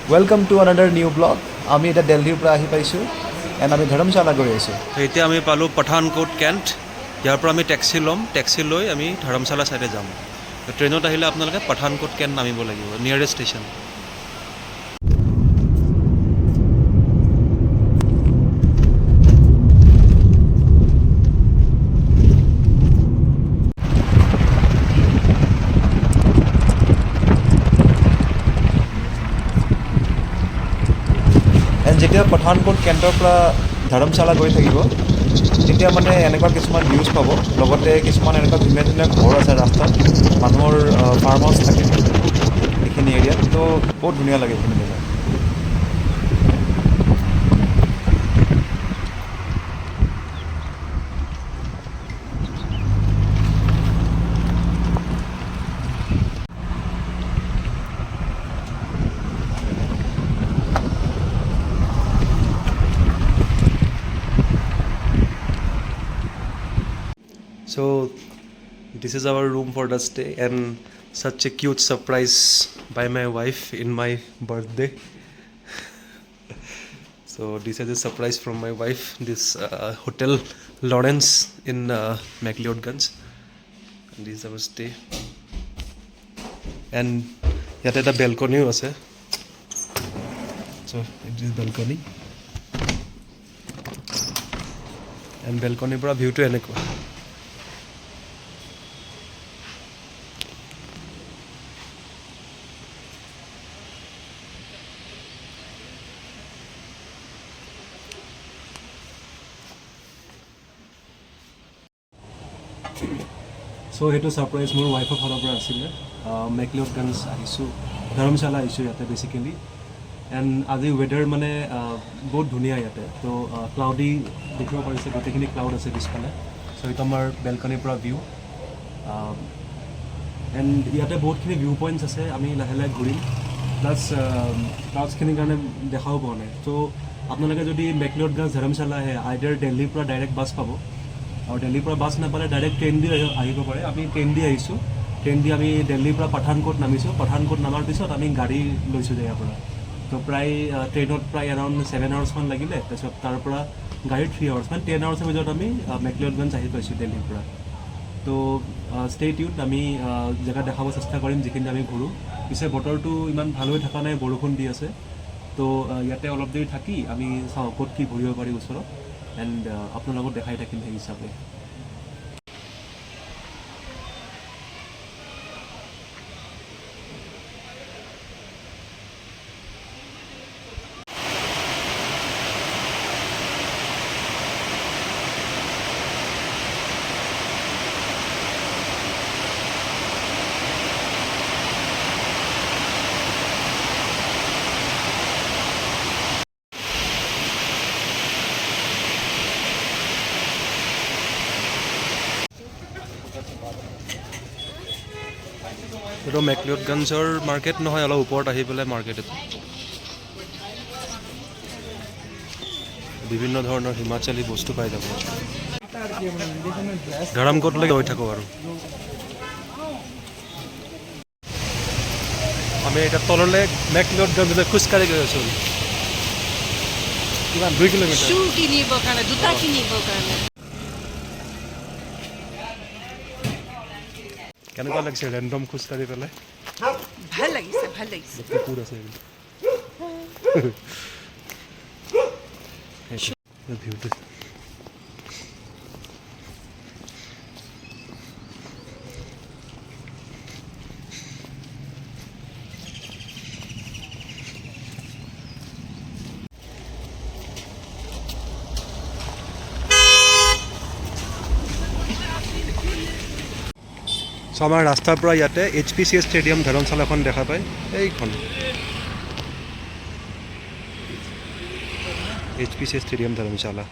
Welcome to another new blog. আমি এটা দিল্লীৰ পৰা আহি পাইছোঁ এণ্ড আমি ধৰ্মশালা গৈ আছোঁ। এতিয়া আমি পালোঁ পঠানকোট কেণ্ট। ইয়াৰ পৰা আমি টেক্সি ল'ম, টেক্সি লৈ আমি ধৰ্মশালা ছাইডে যাম। ট্ৰেইনত আহিলে আপোনালোকে পঠানকোট কেণ্ট নামিব লাগিব, নিয়াৰেষ্ট ষ্টেচন। এণ্ড যেতিয়া পঠানকোট কেণ্টৰ পৰা ধৰ্মশালা গৈ থাকিব তেতিয়া মানে এনেকুৱা কিছুমান ভিউজ পাব, লগতে কিছুমান এনেকুৱা ধুনীয়া ধুনীয়া ঘৰ আছে ৰাস্তাত, মানুহৰ ফাৰ্ম হাউচ থাকে এইখিনি এৰিয়াত, তো বহুত ধুনীয়া লাগে এইখিনি জেগা। So this is our room for the stay and such a cute surprise by my wife in my birthday. So this is a surprise from my wife, this hotel Lawrence in McLeodganj. And this is our stay. And ইয়াতে এটা বেলকনিও আছে। So it is balcony. And balcony পৰা ভিউটো এনেকুৱা। চ' সেইটো surprise মোৰ ৱাইফৰ ফালৰ পৰা আছিলে। মেকলিঅডগঞ্জ আহিছোঁ, ধৰ্মশালা আহিছোঁ ইয়াতে বেচিকেলি। এণ্ড আজি ৱেডাৰ মানে বহুত ধুনীয়া ইয়াতে, তো ক্লাউডি দেখিব পাৰিছে, গোটেইখিনি ক্লাউড আছে পিছফালে। চ' এইটো আমাৰ বেলকনিৰ পৰা ভিউ। এণ্ড ইয়াতে বহুতখিনি ভিউ পইণ্টছ আছে, আমি লাহে লাহে ঘূৰিম, প্লাছ ক্লাউডছখিনিৰ কাৰণে দেখাও পোৱা নাই। ত' আপোনালোকে যদি মেকলিঅডগঞ্জ ধৰ্মশালা আহে, আইডাৰ দিল্লীৰ পৰা ডাইৰেক্ট বাছ পাব, আৰু দিল্লীৰ পৰা বাছ নাপালে ডাইৰেক্ট ট্ৰেইন দি আহিব পাৰে। আমি ট্ৰেইন দি আহিছোঁ, ট্ৰেইন দি আমি দিল্লীৰ পৰা পঠানকোট নামিছোঁ। পঠানকোট নামাৰ পিছত আমি গাড়ী লৈছোঁ জেগাৰ পৰা। তো প্ৰায় ট্ৰেইনত প্ৰায় এৰাউণ্ড 7 আৱাৰ্ছমান লাগিলে, তাৰপিছত তাৰ পৰা গাড়ীত 3 আৱাৰ্ছ, মানে 10 আৱাৰ্ছৰ ভিতৰত আমি মেকলিঅডগঞ্জ আহি পাইছোঁ দিল্লীৰ পৰা। তো ষ্টে টিউন, আমি জেগা দেখাব চেষ্টা কৰিম যিখিনি আমি ঘূৰোঁ। পিছে বতৰটো ইমান ভাল হৈ থকা নাই, বৰষুণ দি আছে। তো ইয়াতে অলপ দেৰি থাকি আমি চাওঁ ক'ত কি ঘূৰিব পাৰি ওচৰত, এণ্ড আপোনালোকক দেখাই থাকিম সেই হিচাপে। এইটো মেকলিঅডগঞ্জৰ মাৰ্কেট নহয়, অলপ ওপৰত আহি পেলাই মাৰ্কেট এইটো। বিভিন্ন ধৰণৰ হিমাচলী বস্তু পাই যাব। ধৰমকোটলৈকে গৈ থাকোঁ আৰু আমি এতিয়া তললৈ মেকলিঅডগঞ্জলৈ খোজকাঢ়ি গৈ আছোঁ। কিমান 2 কিলোমিটাৰ। শ্বু কিনিবৰ কাৰণে, জোতা কিনিবৰ কাৰণে। কেনেকুৱা লাগিছে ৰেণ্ডম খোজকাঢ়ি পেলাই? ভাল লাগিছে, ভাল লাগিছে। কুকুৰ আছে ভিউটো। চ' আমাৰ ৰাস্তাৰ পৰা ইয়াতে HPCA ষ্টেডিয়াম ধৰ্মশালাখন দেখা পায়, এইখন HPCA ষ্টেডিয়াম ধৰ্মশালা।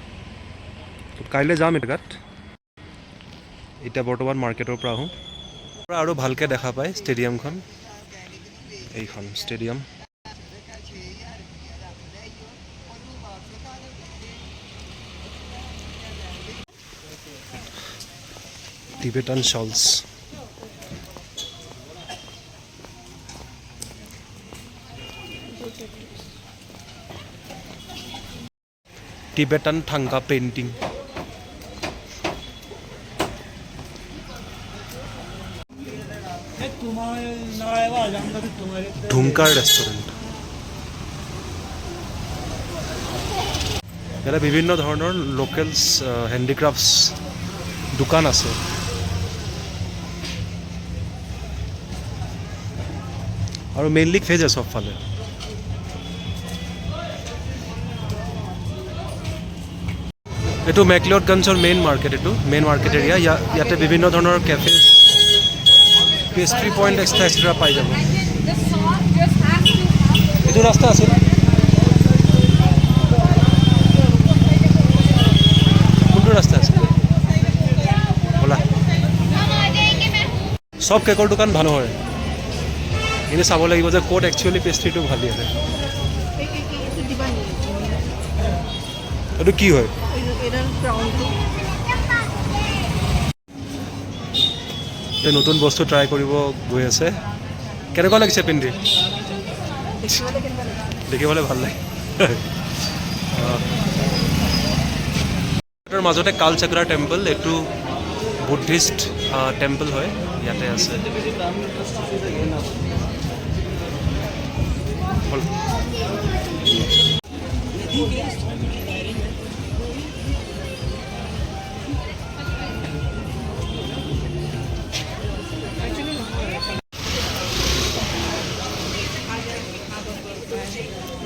কাইলৈ যাম এটাত, এতিয়া বৰ্তমান মাৰ্কেটৰ পৰা আহোঁ। আৰু ভালকৈ দেখা পায় ষ্টেডিয়ামখন, এইখন stadium. Tibetan shawls. Tibetan thangka painting. Dhungkar restaurant. ইয়াতে বিভিন্ন ধৰণৰ লোকেলছ হেণ্ডিক্ৰাফ্টছ দোকান আছে। আৰু মেইনলি ভেজ আছে চবফালে। এইটো মেকলিঅডগঞ্জৰ মেইন মাৰ্কেট, এইটো মেইন মাৰ্কেট এৰিয়া। ইয়াতে বিভিন্ন ধৰণৰ কেফে, পেষ্ট্ৰি পইণ্ট এক্সট্ৰা পাই যাব। এইটো ৰাস্তা আছিল, কোনটো ৰাস্তা আছিল ব'লা। চব কেকৰ দোকান ভাল হয়, কিন্তু চাব লাগিব যে ক'ত একচুৱেলি পেষ্ট্ৰিটো ভাল দিয়ে। এইটো কি হয়? এই নতুন বস্তু ট্ৰাই কৰিব গৈ আছে। কেনেকুৱা লাগিছে পিন্ধি? দেখিবলৈ ভাল লাগে। তাৰ মাজতে কালচাক্ৰা টেম্পল, এইটো বুদ্ধিষ্ট টেম্পল হয়, ইয়াতে আছে।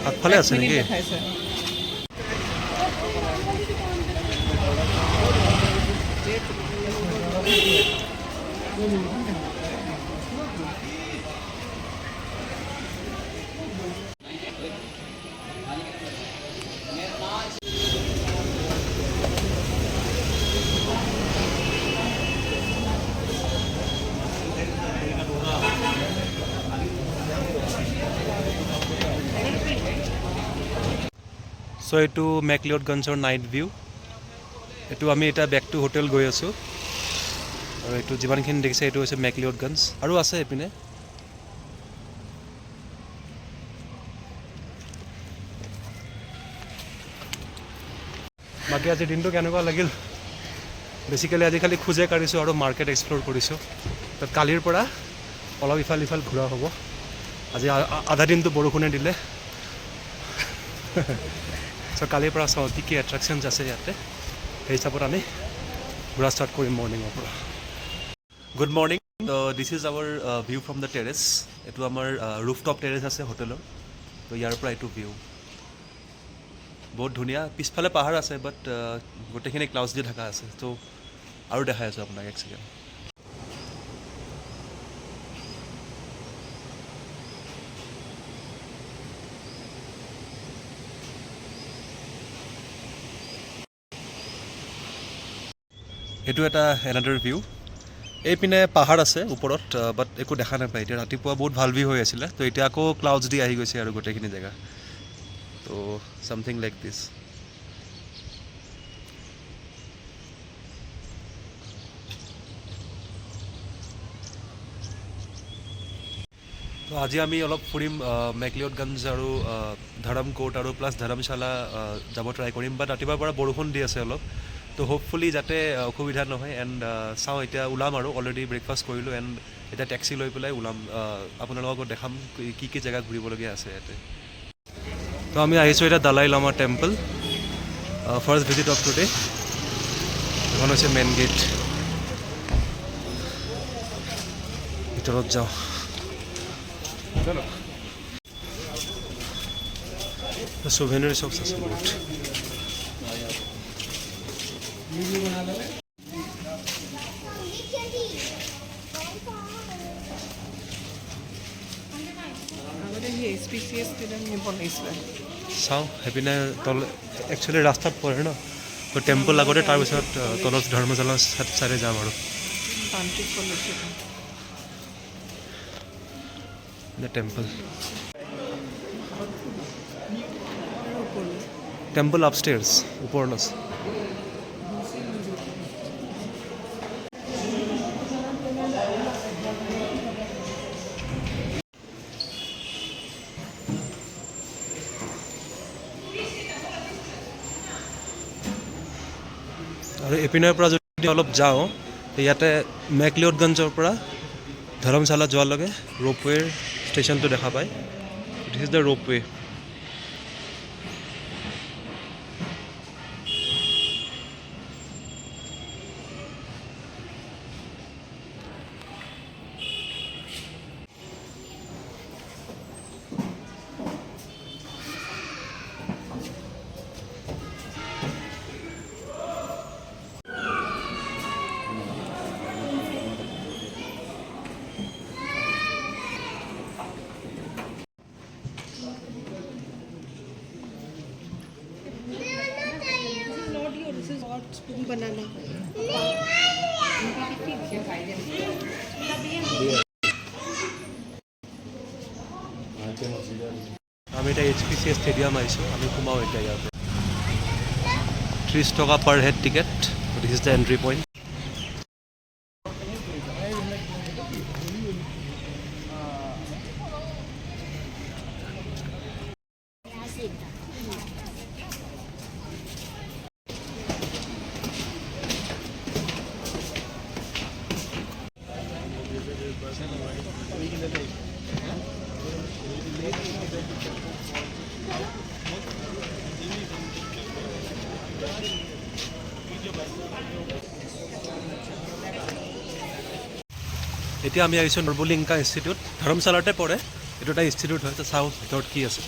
আগফালে আছে নেকি? চ' এইটো মেকলিঅডগঞ্জৰ নাইট ভিউ। এইটো আমি এতিয়া বেক টু হোটেল গৈ আছোঁ। আৰু এইটো যিমানখিনি দেখিছে এইটো হৈছে মেকলিঅডগঞ্জ, আৰু আছে এইপিনে। বাকী আজিৰ দিনটো কেনেকুৱা লাগিল? বেচিকেলি আজি খালি খোজে কাঢ়িছোঁ আৰু মাৰ্কেট এক্সপ্ল'ৰ কৰিছোঁ। তাত কালিৰ পৰা অলপ ইফাল সিফাল ঘূৰা হ'ব। আজি আধা দিনটো বৰষুণে দিলে। চ' কালিৰ পৰা চাওঁ কি কি এট্ৰেকশ্যনছ আছে ইয়াতে, সেই হিচাপত আমি ঘূৰা ষ্টাৰ্ট কৰিম মৰ্ণিঙৰ পৰা। Good morning. This is our view from the terrace. এইটো আমাৰ ৰুফটপ টেৰেছ আছে হোটেলৰ। তো ইয়াৰ পৰা এইটো ভিউ বহুত ধুনীয়া। পিছফালে পাহাৰ আছে, বাট গোটেইখিনি ক্লাউডছ দি ঢাকা আছে। তো আৰু দেখাই আছোঁ আপোনাক, এক ছেকেণ্ড। এইটো এটা এনাডাৰ ভিউ। এইপিনে পাহাৰ আছে ওপৰত, বাট একো দেখা নাপায় এতিয়া। ৰাতিপুৱা বহুত ভাল ভিউ হৈ আছিলে, তো এতিয়া আকৌ ক্লাউডছ দি আহি গৈছে আৰু গোটেইখিনি জেগা। তো ছামথিং লাইক দিছ। তো আজি আমি অলপ ফুৰিম মেকলিঅডগঞ্জ আৰু ধৰমকোট আৰু প্লাছ ধৰমশালা যাব ট্ৰাই কৰিম। বাট ৰাতিপুৱাৰ পৰা বৰষুণ দি আছে অলপ, তো হোপফুলি যাতে অসুবিধা নহয়। এণ্ড চাওঁ এতিয়া ওলাম আৰু। অলৰেডি ব্ৰেকফাষ্ট কৰিলোঁ এণ্ড এতিয়া টেক্সি লৈ পেলাই ওলাম। আপোনালোকক দেখাম কি কি জেগা ঘূৰিবলগীয়া আছে ইয়াতে। তো আমি আহিছোঁ এতিয়া Dalai Lama temple, first visit of today. এখন হৈছে মেইন গেট। ভিতৰত যাওঁ। souvenir shops আছে বহুত। চাওঁ সেইপিনে তল একচুৱেলি ৰাস্তাত পৰে ন, তো টেম্পল আগতে, তাৰপিছত তলত ধৰ্মশালা চাইডে যাম আৰু। টেম্পল টেম্পল আপষ্টেয়াৰ্ছ, ওপৰত আছে। আৰু এপিনৰ পৰা যদি অলপ যাওঁ ইয়াতে মেকলিঅ'ডগঞ্জৰ পৰা ধৰমশালা যোৱালৈকে ৰোপৱেৰ ষ্টেচনটো দেখা পায় this is the ropeway spoon banana. আমি এতিয়া HPCA ষ্টেডিয়াম আহিছোঁ আমি সোমাওঁ এতিয়া ইয়াৰ পৰা 30 টকা per head ticket this is the entry point এতিয়া আমি আহিছোঁ নৰবলিংকা ইনষ্টিটিউট ধৰমশালাতে পৰে এইটো এটা ইনষ্টিটিউট হয় চাওঁ ভিতৰত কি আছে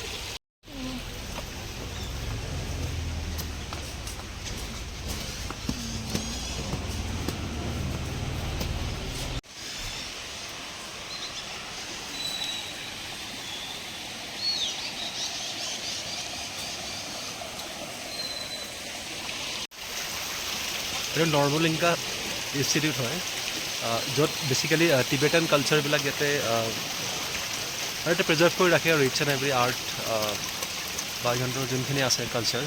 এইটো নৰবলিংকা ইনষ্টিটিউট হয় য'ত বেচিকেলি টিবেটান কালচাৰবিলাক ইয়াতে প্ৰিজাৰ্ভ কৰি ৰাখে আৰু ইটছ এণ্ড এভৰি আৰ্ট বা ইহঁতৰ যোনখিনি আছে কালচাৰ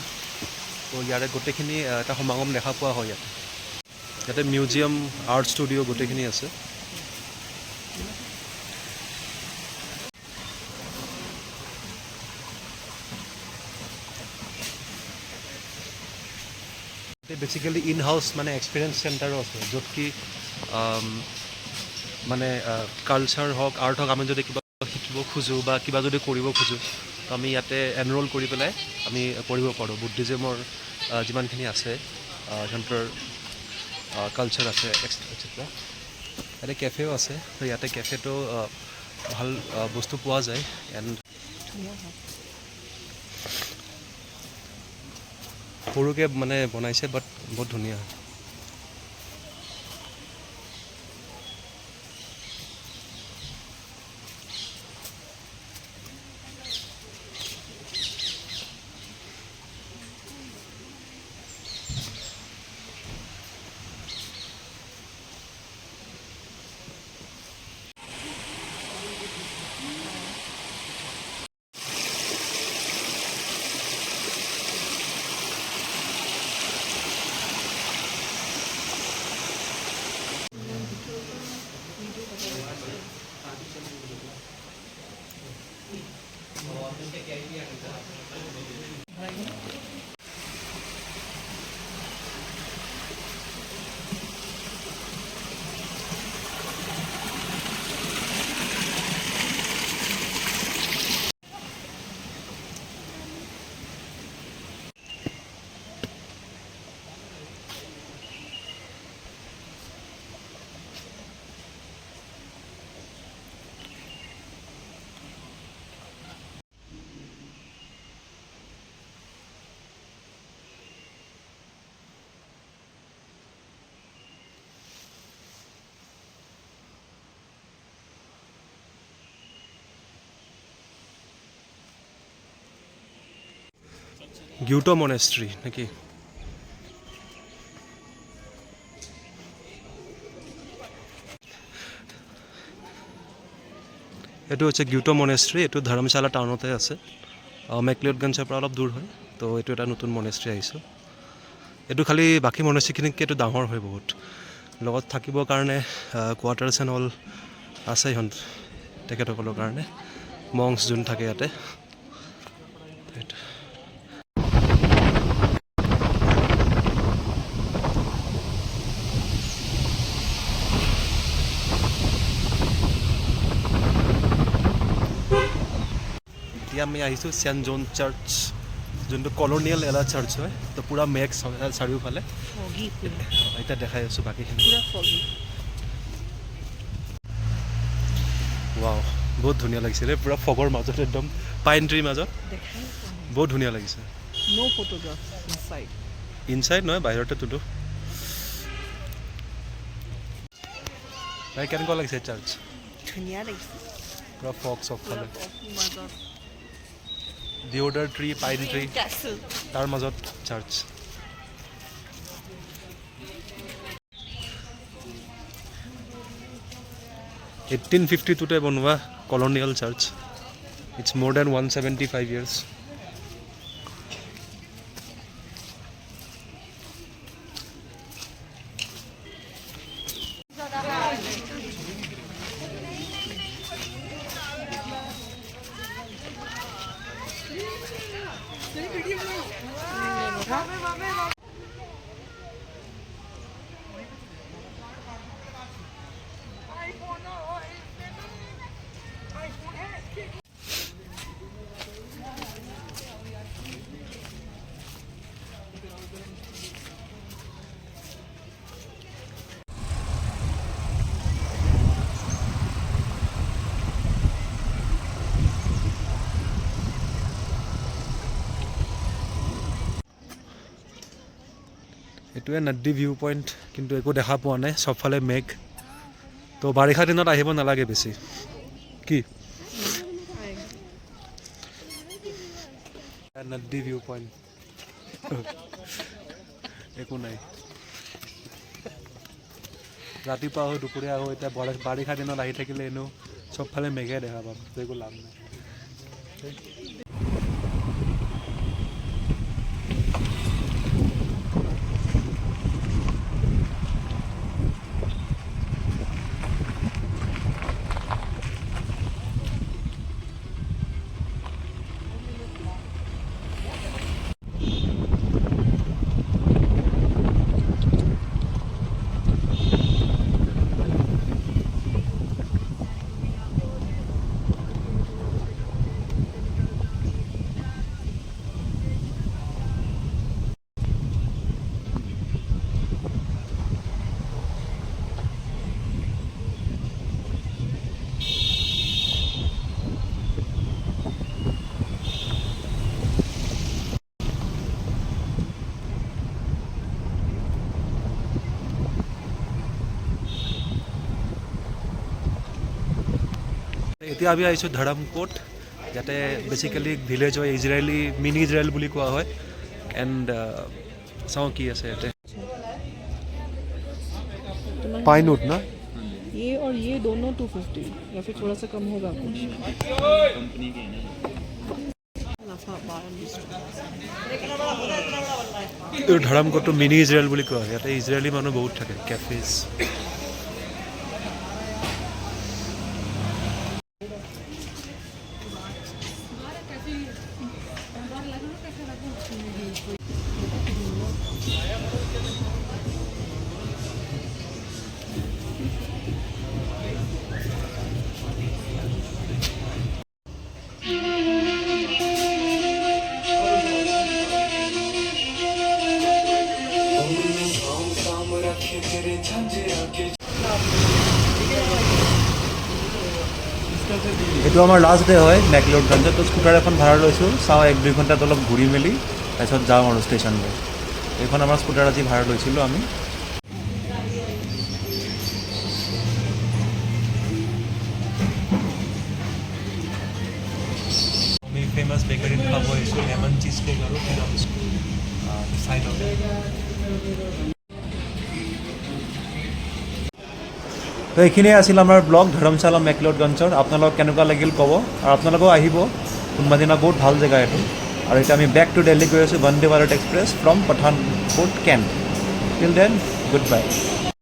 তো ইয়াৰে গোটেইখিনি এটা সমাগম দেখা পোৱা হয় ইয়াতে মিউজিয়াম আৰ্ট ষ্টুডিঅ' গোটেইখিনি আছে বেচিকেলি ইন হাউচ মানে এক্সপিৰিয়েঞ্চ চেণ্টাৰো আছে য'ত কি মানে কালচাৰ হওক আৰ্ট হওক আমি যদি কিবা শিকিব খোজোঁ বা কিবা যদি কৰিব খোজোঁ তো আমি ইয়াতে এনৰোল কৰি পেলাই আমি কৰিব পাৰোঁ বুদ্ধিজিমৰ যিমানখিনি আছে সিহঁতৰ কালচাৰ আছে এক্সেট্ৰা ইয়াতে কেফেও আছে তো ইয়াতে কেফেটো ভাল বস্তু পোৱা যায় এণ্ড সৰুকৈ মানে বনাইছে বাট বহুত ধুনীয়া গিউটো মনেষ্ট্ৰি নেকি এইটো হৈছে গিউটো মনেষ্ট্ৰি এইটো ধৰমশালা টাউনতে আছে মেকলিঅ'ডগঞ্জৰ পৰা অলপ দূৰ হয় তো এইটো এটা নতুন মনেষ্ট্ৰি আহিছোঁ এইটো খালি বাকী মনেষ্ট্ৰিখিনিতকৈ এইটো ডাঙৰ হয় বহুত লগত থাকিবৰ কাৰণে কোৱাৰ্টাৰ্ছ এণ্ড অল আছে সিহঁত তেখেতসকলৰ কাৰণে মংছ যোন থাকে ইয়াতে এতিয়া আমি আহিছোঁ চেণ্ট জন চাৰ্চ, যোনটো কলনিয়েল এটা চাৰ্চ হয়। তো পূৰা মেঘ চাৰিওফালে। foggy पूरा এতিয়া দেখাই আছোঁ বাকীখিনি। पूरा foggy ৱাও, বহুত ধুনীয়া লাগিছে দেই, পূৰা ফগৰ মাজত, একদম পাইন ট্ৰিৰ মাজত। দেখাই বহুত ধুনীয়া লাগিছে। no photograph inside ইনচাইড নহয়, বাহিৰতে তোলো। ভাই কেনেকুৱা লাগিছে চাৰ্চ? ধুনীয়া লাগিছে পূৰা ফগ চগ पूरा ফালে, foggy মাজত ডিঅ'ডাৰ ট্ৰী, পাইন ট্ৰী, castle তাৰ মাজত চাৰ্চ। এইটিন 1852 বনোৱা কলনিয়েল চাৰ্চ। ইটছ মোৰ দেন 175 years. এইটোৱে নদী ভিউ পইণ্ট, কিন্তু একো দেখা পোৱা নাই, চবফালে মেঘ। তো বাৰিষা দিনত আহিব নালাগে বেছি। কি নদী ভিউ পইণ্ট একো নাই। ৰাতিপুৱা আহোঁ, দুপৰীয়া আহোঁ, এতিয়া বাৰিষা দিনত আহি থাকিলে এনেও চবফালে মেঘে দেখা পাম, তো একো লাভ নাই। এতিয়া আমি আহিছোঁ ধৰমকোট, ইয়াতে বেচিকেলি ভিলেজ হয়, ইজৰাইলী মিনি ইজৰাইল বুলি কোৱা হয়। এণ্ড চাওঁ কি আছে ইয়াতে। পাইনউড না? ये और ये दोनों 250 या फिर थोड़ा सा कम होगा कुछ এইটো ধৰমকোটটো মিনি ইজৰাইল বুলি কোৱা হয়। ইয়াতে ইজৰাইলী মানুহ বহুত থাকে, কেফেজ। এইটো আমাৰ লাষ্ট ডে হয় মেকলিঅডগঞ্জত। তো স্কুটাৰ এখন ভাড়া লৈছোঁ, চাওঁ 1-2 ঘণ্টাত অলপ ঘূৰি মেলি তাৰপিছত যাওঁ আৰু ষ্টেচনলৈ। এইখন আমাৰ স্কুটাৰ আজি ভাড়া লৈছিলোঁ আমি। আমি ফেমাছ বেকাৰীত খাব আহিছোঁ, লেমন চিজ কেক আৰু টিৰামিছু চাইডতে। তো এইখিনিয়ে আছিল আমাৰ ব্লগ ধৰমশালা মেকলিঅডগঞ্জৰ। আপোনালোকক কেনেকুৱা লাগিল ক'ব, আৰু আপোনালোকেও আহিব কোনোবা দিনা, বহুত ভাল জেগা এইটো। আৰু এতিয়া আমি বেক টু দিল্লী গৈ আছোঁ, Vande Bharat express from Pathankot cantt. Till then, good bye.